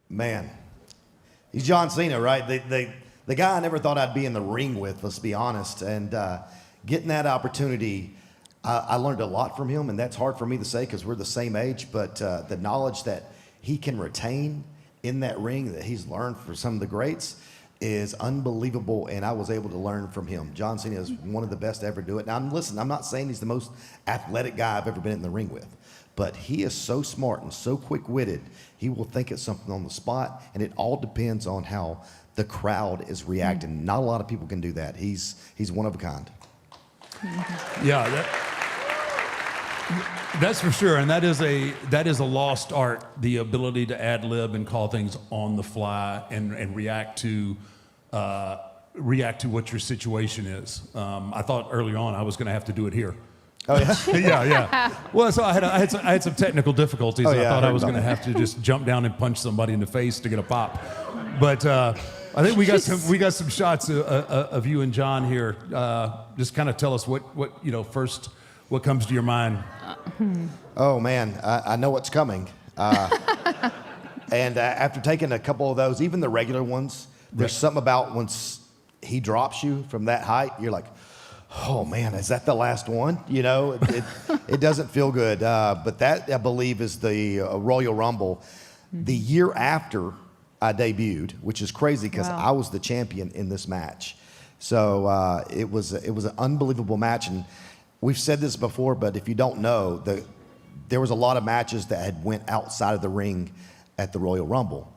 Man, he's John Cena, right? The guy I never thought I'd be in the ring with, let's be honest. And getting that opportunity, I learned a lot from him, and that's hard for me to say because we're the same age, but the knowledge that he can retain in that ring that he's learned from some of the greats is unbelievable, and I was able to learn from him. John Cena is one of the best to ever do it. Now, listen, I'm not saying he's the most athletic guy I've ever been in the ring with, but he is so smart and so quick-witted. He will think of something on the spot, and it all depends on how the crowd is reacting. Not a lot of people can do that. He's one of a kind. Yeah, that's for sure, and that is a lost art, the ability to ad lib and call things on the fly and react to what your situation is. I thought early on I was going to have to do it here. Oh yeah, yeah. Well, so I had some technical difficulties. Oh, And yeah, I thought I I was heard going to about have to just jump down and punch somebody in the face to get a pop, but. I think we got some shots of you and John here. Just kind of tell us what first what comes to your mind. Oh man, I know what's coming. And after taking a couple of those, even the regular ones, there's something about once he drops you from that height, you're like, oh man, is that the last one? You know, it doesn't feel good. But that I believe is the Royal Rumble. The year after I debuted, which is crazy because I was the champion in this match. So it was an unbelievable match, and we've said this before, but if you don't know, there was a lot of matches that had went outside of the ring at the Royal Rumble,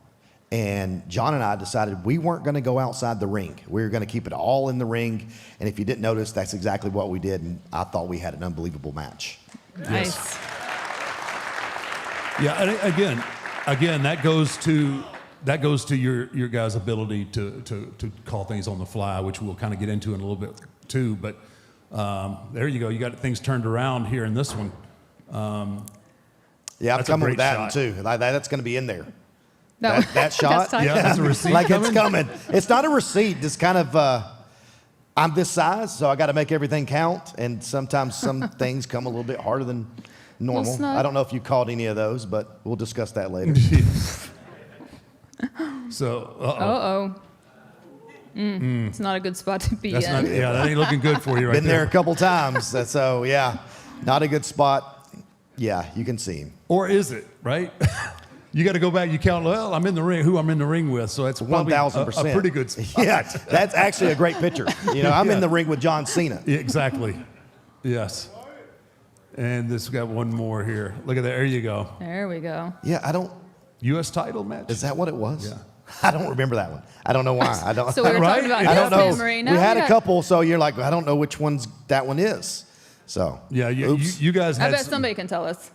and John and I decided we weren't going to go outside the ring. We were going to keep it all in the ring, and if you didn't notice, that's exactly what we did, and I thought we had an unbelievable match. Nice. Yes. Yeah, and again, that goes to your guys' ability to call things on the fly, which we'll kind of get into in a little bit too. But there you go. You got things turned around here in this one. Yeah, I'm coming with that one too. That's going to be in there. That shot. Yeah, that's a receipt. Like it's coming. It's not a receipt. It's kind of. I'm this size, so I got to make everything count, and sometimes some things come a little bit harder than normal. I don't know if you caught any of those, but we'll discuss that later. So, It's not a good spot to be in. That ain't looking good for you right Been there a couple times, so yeah, not a good spot. Yeah, you can see him. Or is it, right? You got to go back, you count, well, I'm in the ring, who I'm in the ring with, so it's probably 1,000%. a pretty good spot. Yeah, that's actually a great picture. You know, I'm in the ring with John Cena. Yeah, exactly, yes. And this got one more here. Look at that, there you go. There we go. Yeah, I don't. U.S. title match? Is that what it was? Yeah. I don't remember that one. I don't know why. I don't. So we were Right? talking about I don't know. memory. We had a couple, so you're like, I don't know which one's that one is. So Yeah, oops. you guys had I bet somebody can tell us.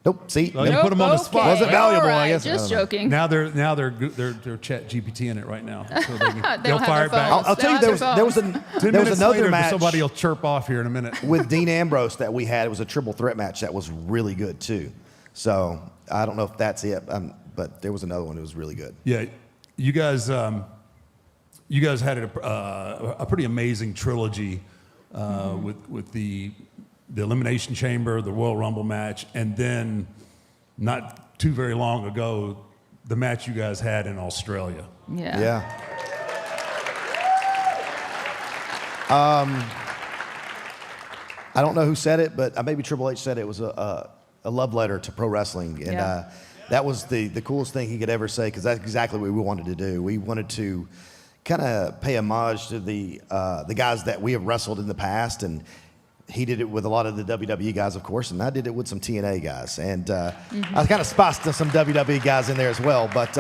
Nope. See, Oh, you put 'em on the spot. Wasn't valuable, I All right, guess. Just joking. Now they're chat GPT in it right now. So they can, They they'll don't have fire their it back. phones. I'll tell you, there was 10 minutes another later, match somebody will chirp off here in a minute. with Dean Ambrose that we had. It was a triple threat match that was really good too. So I don't know if that's it, but there was another one that was really good. Yeah, you guys had a pretty amazing trilogy with the Elimination Chamber, the Royal Rumble match, and then not too very long ago, the match you guys had in Australia. Yeah. Yeah. I don't know who said it, but maybe Triple H said it was a love letter to pro wrestling, and that was the coolest thing he could ever say, because that's exactly what we wanted to do. We wanted to kind of pay homage to the guys that we have wrestled in the past, and he did it with a lot of the WWE guys, of course, and I did it with some TNA guys, and I kind of spiced some WWE guys in there as well, but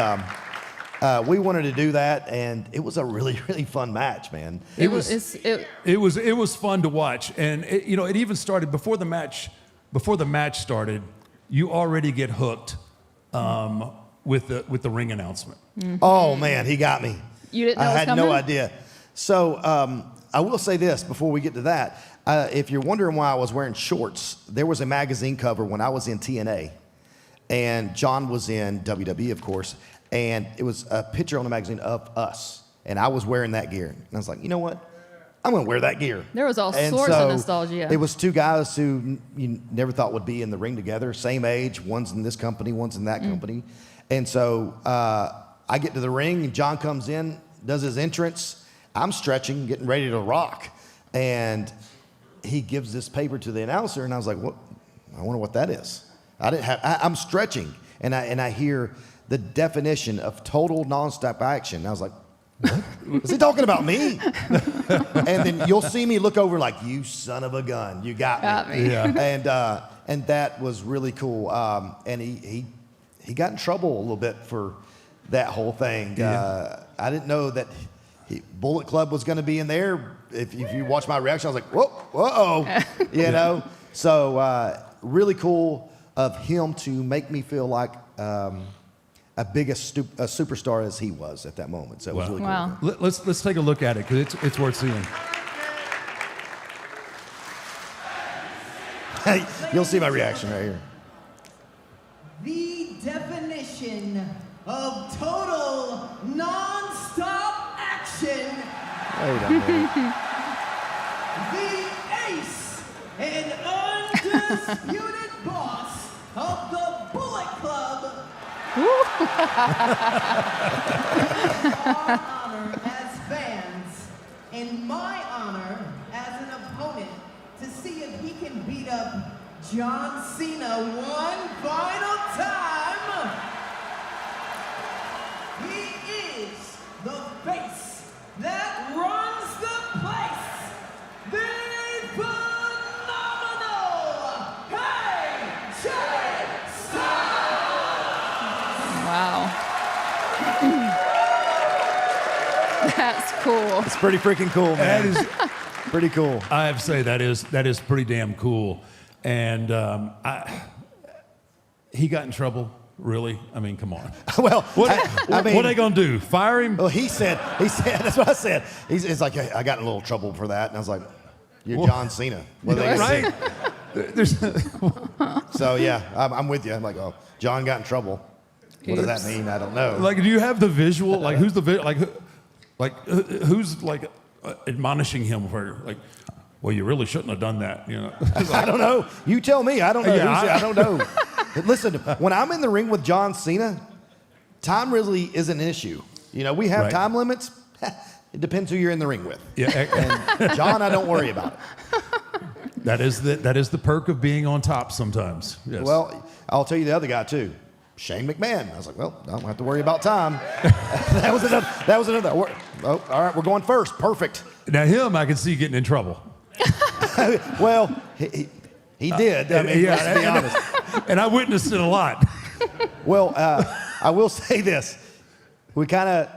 we wanted to do that, and it was a really, really fun match, man. It was fun to watch, and it even started before the match. Before the match started, you already get hooked with the ring announcement. Oh man, he got me. You didn't know I had no idea. So I will say this before we get to that. If you're wondering why I was wearing shorts, there was a magazine cover when I was in TNA, and John was in WWE, of course, and it was a picture on the magazine of us, and I was wearing that gear. And I was like, you know what? I'm going to wear that gear. There was all And sorts so of nostalgia. It was two guys who you never thought would be in the ring together, same age. One's in this company, one's in that company. And so I get to the ring, and John comes in, does his entrance. I'm stretching, getting ready to rock. And he gives this paper to the announcer, and I was like, "What? I wonder what that is." I'm stretching, and I hear the definition of total nonstop action. And I was like, "What? Is he talking about me?" And then you'll see me look over like, "You son of a gun, you got me." Yeah. And that was really cool. And he got in trouble a little bit for that whole thing. Yeah. I didn't know that Bullet Club was going to be in there. If you watch my reaction, I was like, whoa, you know? So really cool of him to make me feel like a superstar as he was at that moment. So it was really cool. Wow. Let's take a look at it, because it's worth seeing. You'll see my reaction right here. The definition of total non-stop action. Wait a minute. The ace and undisputed boss of the Bullet Club. Our honor as fans, and my honor as an opponent, to see if he can beat up John Cena one final time. He is the face that runs the place. The phenomenal AJ Styles. Wow. That's cool. It's pretty freaking cool, man. That is pretty cool. I have to say that is pretty damn cool. And he got in trouble, really? I mean, come on. Well, What are they going to do? Fire him? Well, he said, that's what I said. It's like, I got in a little trouble for that. And I was like, "You're John Cena." What are they gonna Right? do? So, yeah, I'm with you. I'm like, oh, John got in trouble. What does that mean? I don't know. Like, do you have the visual? Like, who's the who's like admonishing him for like, well, you really shouldn't have done that, you know? I don't know. You tell me. I don't know. Yeah, I don't know. Listen, when I'm in the ring with John Cena, time really isn't an issue. You know, we have Right. time limits. It depends who you're in the ring with. Yeah, And John, I don't worry about it. that is the perk of being on top sometimes. Yes. Well, I'll tell you the other guy too, Shane McMahon. I was like, well, I don't have to worry about time. That was another. Oh, all right, we're going first. Perfect. Now him, I can see getting in trouble. Well, he did. I mean, let's be honest. And I witnessed it a lot. Well, I will say this. We kind of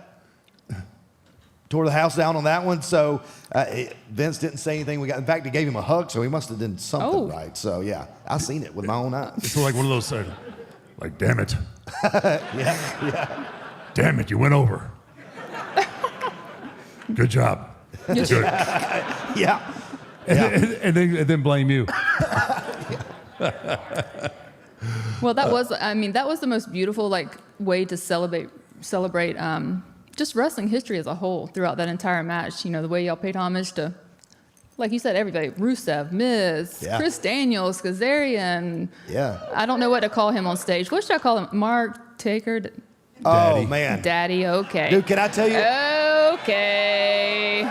tore the house down on that one. So Vince didn't say anything. In fact, he gave him a hug, so he must have done something right. So, yeah, I seen it with my own eyes. It's like one of those, like, damn it. Yeah. Damn it, you went over. Good job. Good. Yeah. And then blame you. Well, that was the most beautiful way to celebrate just wrestling history as a whole throughout that entire match. You know, the way y'all paid homage to, like you said, everybody: Rusev, Miz, Chris Daniels, Kazarian. Yeah. I don't know what to call him on stage. What should I call him? Mark Taker? Oh, man. Daddy, okay. Dude, can I tell you? Okay.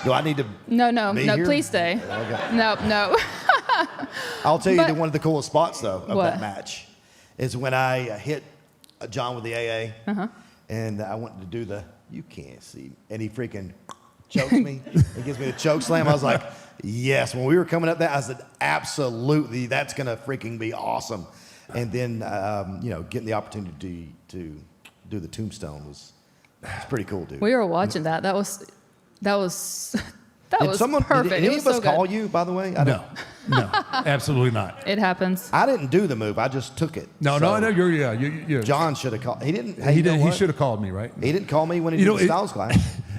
Do I need to? No, be here? please stay. Okay. No. I'll tell you But- one of the coolest spots, though, of What? that match is when I hit John with the AA, and I wanted to do the, you can't see, and he freaking chokes me. He gives me the choke slam. I was like, yes. When we were coming up that, I said, absolutely, that's going to freaking be awesome. And then, getting the opportunity to do the tombstone was pretty cool, dude. We were watching that. That was perfect. Did It any was of us so call good. you, by the way? No, absolutely not. It happens. I didn't do the move. I just took it. No, So I know you're. John should have called. He didn't. He did. He should have called me, right? He didn't call me when he did the Styles Clash.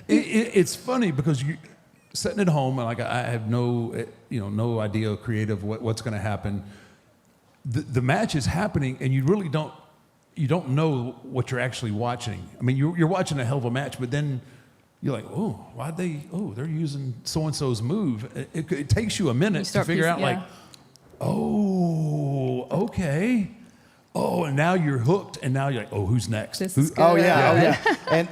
It's funny because you sitting at home and like I have no idea creative what's going to happen. The match is happening and you really don't know what you're actually watching. I mean, you're watching a hell of a match, but then you're like, they're using so and so's move. It takes you a minute to figure out okay. Oh, and now you're hooked, and now you're like, oh, who's next? This is Oh good. yeah, oh yeah. And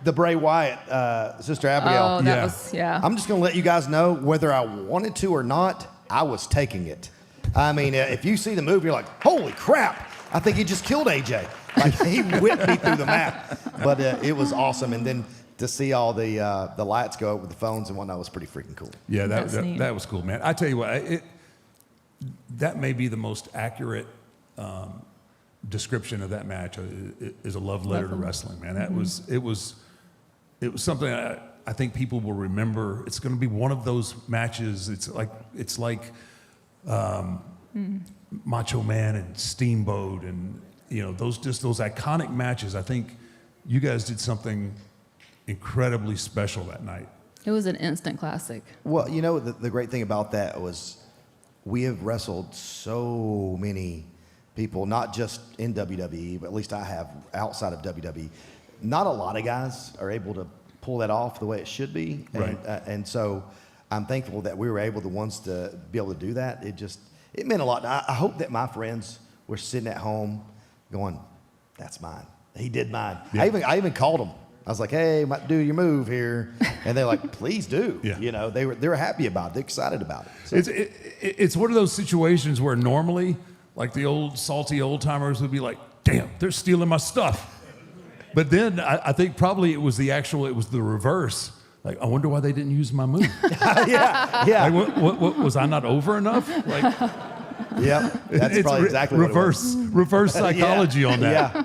the Bray Wyatt, Sister Abigail. Oh, that Yeah. was, yeah. I'm just going to let you guys know whether I wanted to or not, I was taking it. I mean, if you see the movie, you're like, holy crap, I think he just killed AJ. Like, he whipped me through the map. But it was awesome. And then to see all the lights go up with the phones and whatnot was pretty freaking cool. Yeah, That's neat. that was cool, man. I tell you what, that may be the most accurate description of that match is a love letter to wrestling, man. That it was something I think people will remember. It's going to be one of those matches. It's like Macho Man and Steamboat, and those iconic matches. I think you guys did something incredibly special that night. It was an instant classic. Well, the great thing about that was we have wrestled so many people, not just in WWE, but at least I have outside of WWE. Not a lot of guys are able to pull that off the way it should be. Right. And so I'm thankful that we were able to be able to do that. It meant a lot. I hope that my friends were sitting at home going, that's mine. He did mine. Yeah. I even called them. I was like, hey, might do your move here. And they're like, please do. Yeah. They were happy about it. They're excited about it. So, It's one of those situations where normally, like the old salty old timers would be like, damn, they're stealing my stuff. But then I think probably it was the reverse. Like, I wonder why they didn't use my move. yeah. Like, what was I not over enough? Like, Yep. That's it's probably exactly what it was. reverse psychology on that. Yeah.